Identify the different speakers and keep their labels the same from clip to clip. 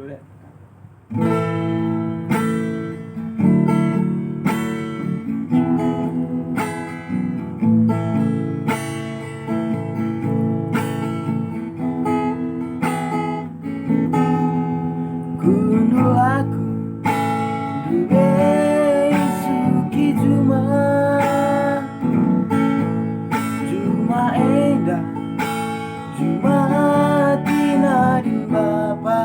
Speaker 1: Boleh. Kuno aku duwe suki cuma endah cuma tina di bapa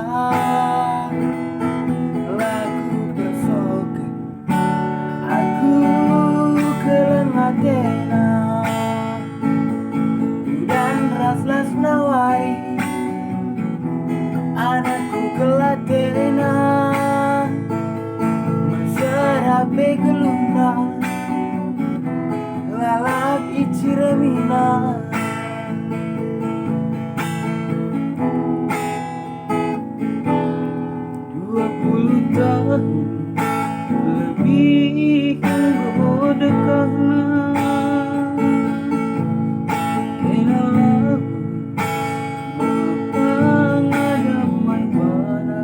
Speaker 1: laku bersoke aku kelengatena dan ras-las nawai anakku kelatena serabe geluna lalap iciremina 20 tahun lebih goda karena kenalah pengadaman mana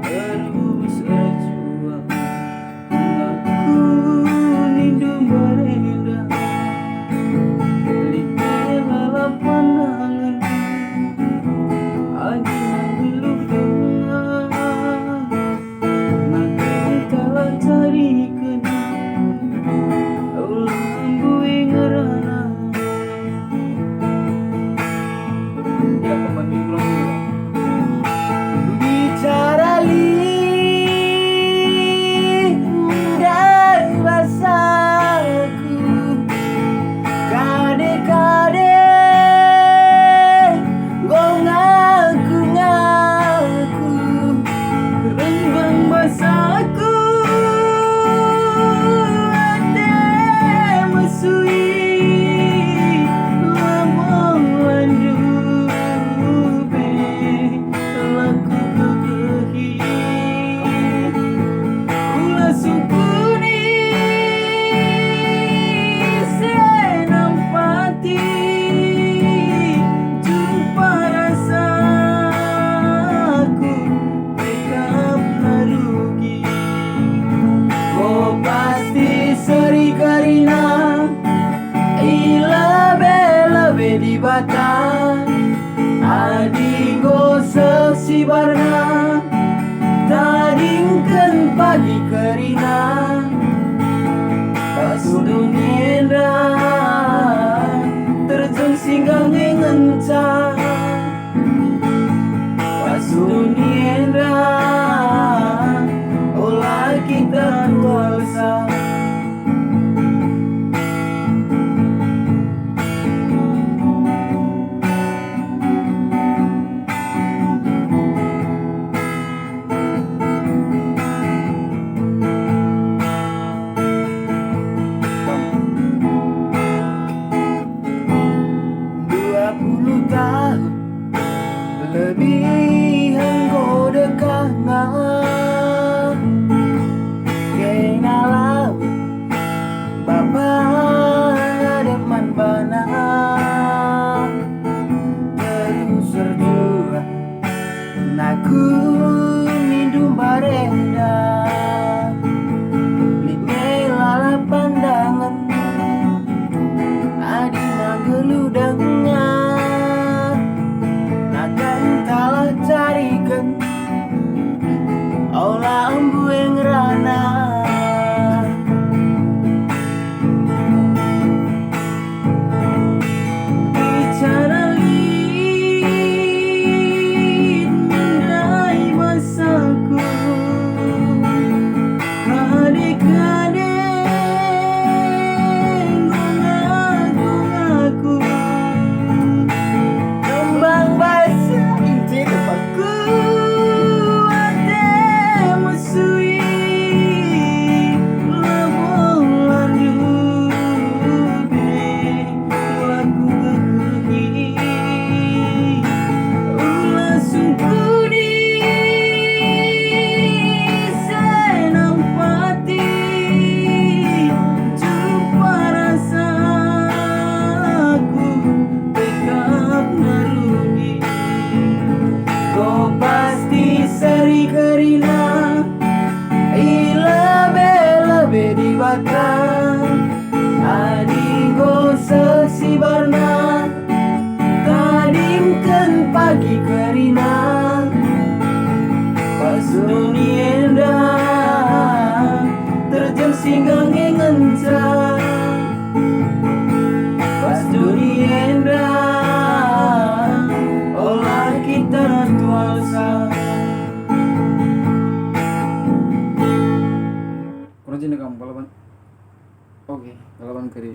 Speaker 1: terus berjuang aku nindu merenda lipih lalap pandangan adi belum dengar makin telah carikan ulang gue ngerana ya kembali ulang bicara dari bahasaku kade-kade gue ngaku renggang bahasaku ate mesui lamong landube laku kekehi ula sukuni senampati jumpa rasaku bekap narugi ko pasti seri karina ila bela di batan adi go seksi barna tadingkan pagi kerina kasuduniendra terjun singgang ngencang kasuduniendra olah kita kuasa tahun lebih goda karena kena laut bapak deman bana terus berjuang naku minum barenda lime lala pandangan adi mageludangnya carikan olah embu yang rana bicara lin
Speaker 2: Lawan kiri.